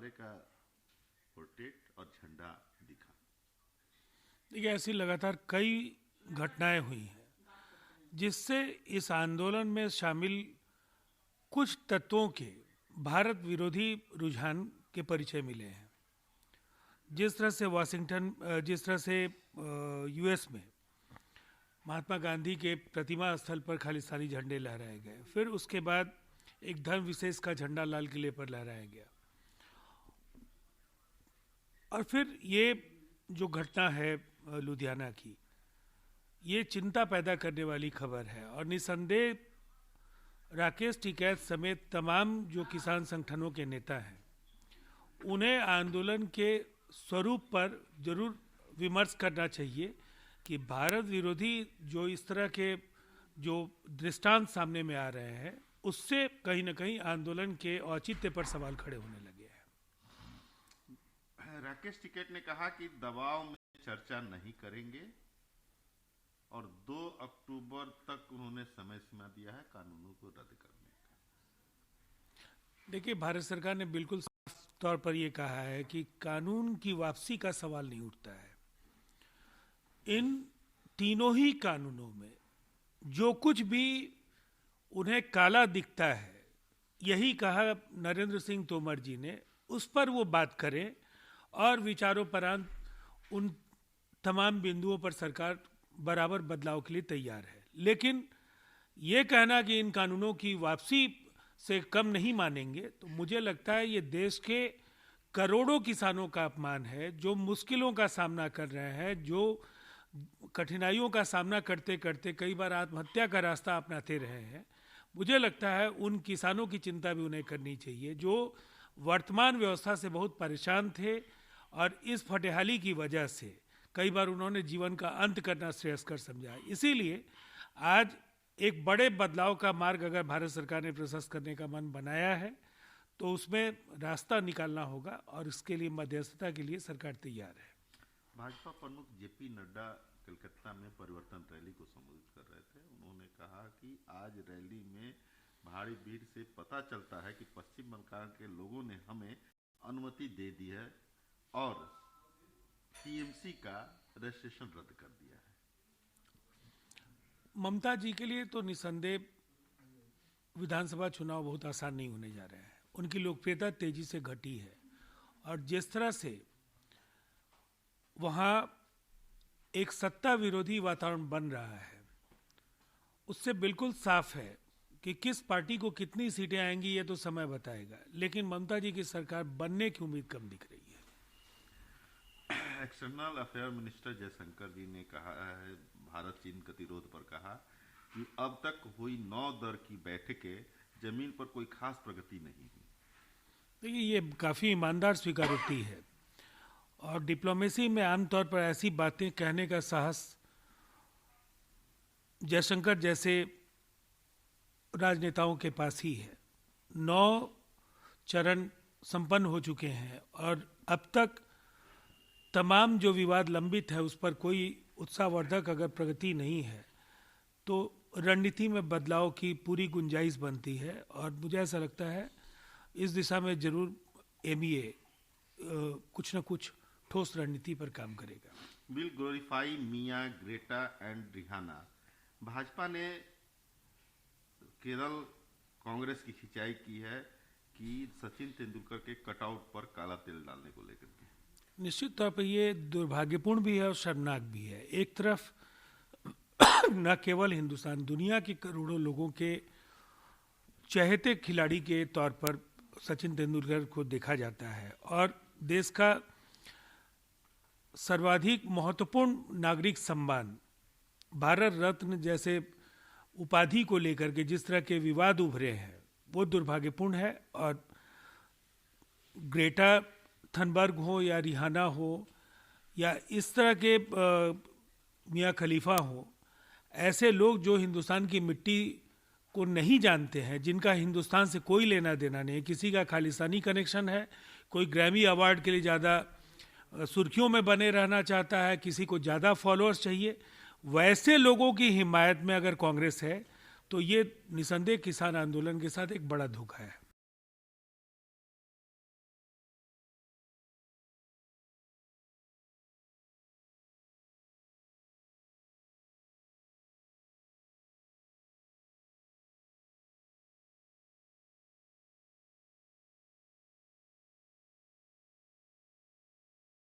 घोटाले का पोर्ट्रेट और झंडा दिखा। देखिए, ऐसी लगातार कई घटनाएं हुई हैं जिससे इस आंदोलन में शामिल कुछ तत्वों के भारत विरोधी रुझान के परिचय मिले हैं। जिस तरह से जिस तरह से यूएस में महात्मा गांधी के प्रतिमा स्थल पर खालिस्तानी झंडे लहराए गए, फिर उसके बाद एक धर्म विशेष का झंडा लाल किले पर लहराया गया, और फिर ये जो घटना है लुधियाना की, ये चिंता पैदा करने वाली खबर है। और निसंदेह राकेश टिकैत समेत तमाम जो किसान संगठनों के नेता हैं, उन्हें आंदोलन के स्वरूप पर जरूर विमर्श करना चाहिए कि भारत विरोधी जो इस तरह के जो दृष्टांत सामने में आ रहे हैं, उससे कहीं ना कहीं आंदोलन के औचित्य पर सवाल खड़े होने लगे हैं। राकेश टिकैत ने कहा कि दबाव में चर्चा नहीं करेंगे और 2 अक्टूबर तक उन्होंने समय सीमा दिया है कानूनों को रद्द करने का। देखिए, भारत सरकार ने बिल्कुल साफ तौर पर यह कहा है कि कानून की वापसी का सवाल नहीं उठता है। इन तीनों ही कानूनों में जो कुछ भी उन्हें काला दिखता है, यही कहा नरेंद्र सिंह तोमर जी ने, उस पर वो बात करें और विचारोपरांत उन तमाम बिंदुओं पर सरकार बराबर बदलाव के लिए तैयार है। लेकिन ये कहना कि इन कानूनों की वापसी से कम नहीं मानेंगे, तो मुझे लगता है ये देश के करोड़ों किसानों का अपमान है, जो मुश्किलों का सामना कर रहे हैं, जो कठिनाइयों का सामना करते करते कई बार आत्महत्या का रास्ता अपनाते रहे हैं। मुझे लगता है उन किसानों की चिंता भी उन्हें करनी चाहिए जो वर्तमान व्यवस्था से बहुत परेशान थे, और इस फटेहाली की वजह से कई बार उन्होंने जीवन का अंत करना श्रेयस्कर समझा। इसीलिए आज एक बड़े बदलाव का मार्ग अगर भारत सरकार ने प्रशस्त करने का मन बनाया है, तो उसमें रास्ता निकालना होगा, और इसके लिए मध्यस्थता के लिए सरकार तैयार है। भाजपा प्रमुख जेपी नड्डा कलकत्ता में परिवर्तन रैली को संबोधित कर रहे थे। उन्होंने कहा कि आज रैली में भारी भीड़ से पता चलता है कि पश्चिम बंगाल के लोगों ने हमें अनुमति दे दी है और टीएमसी का रजिस्ट्रेशन रद्द कर दिया है। ममता जी के लिए तो निसंदेह विधानसभा चुनाव बहुत आसान नहीं होने जा रहे हैं। उनकी लोकप्रियता तेजी से घटी है, और जिस तरह से वहाँ एक सत्ता विरोधी वातावरण बन रहा है, उससे बिल्कुल साफ है कि किस पार्टी को कितनी सीटें आएंगी ये तो समय बताएगा, लेकिन ममता जी की सरकार बनने की उम्मीद कम दिख रही है। एक्सटर्नल अफेयर मिनिस्टर जयशंकर जी ने कहा है, भारत चीन गतिरोध पर कहा कि अब तक हुई 9 दर की बैठकें जमीन पर कोई खास प्रगति नहीं हुई। देखिए, ये काफ़ी ईमानदार स्वीकारोक्ति है, और डिप्लोमेसी में आमतौर पर ऐसी बातें कहने का साहस जयशंकर जैसे राजनेताओं के पास ही है। 9 चरण संपन्न हो चुके हैं, और अब तक तमाम जो विवाद लंबित है उस पर कोई उत्साहवर्धक अगर प्रगति नहीं है, तो रणनीति में बदलाव की पूरी गुंजाइश बनती है। और मुझे ऐसा लगता है इस दिशा में जरूर एमईए कुछ न कुछ ठोस रणनीति पर काम करेगा। Will glorify Mia, Greta and Rihanna. Bhajpa ने केरल कांग्रेस की खिंचाई की है कि सचिन तेंदुलकर के कटआउट पर काला तेल डालने को लेकर के। निश्चित तौर पर ये दुर्भाग्यपूर्ण भी है और शर्मनाक भी है। एक तरफ न केवल हिंदुस्तान, दुनिया के करोड़ों लोगों के चहेते खिलाड़ी के तौर पर सचिन तेंदुलकर को देखा जाता है, और देश का सर्वाधिक महत्वपूर्ण नागरिक सम्मान भारत रत्न जैसे उपाधि को लेकर के जिस तरह के विवाद उभरे हैं, वो दुर्भाग्यपूर्ण है। और ग्रेटा थनबर्ग हो या रिहाना हो या इस तरह के मियाँ खलीफा हो, ऐसे लोग जो हिंदुस्तान की मिट्टी को नहीं जानते हैं, जिनका हिंदुस्तान से कोई लेना देना नहीं है, किसी का खालिस्तानी कनेक्शन है, कोई ग्रैमी अवार्ड के लिए ज़्यादा सुर्खियों में बने रहना चाहता है, किसी को ज़्यादा फॉलोअर्स चाहिए, वैसे लोगों की हिमायत में अगर कांग्रेस है, तो ये निसंदेह किसान आंदोलन के साथ एक बड़ा धोखा है।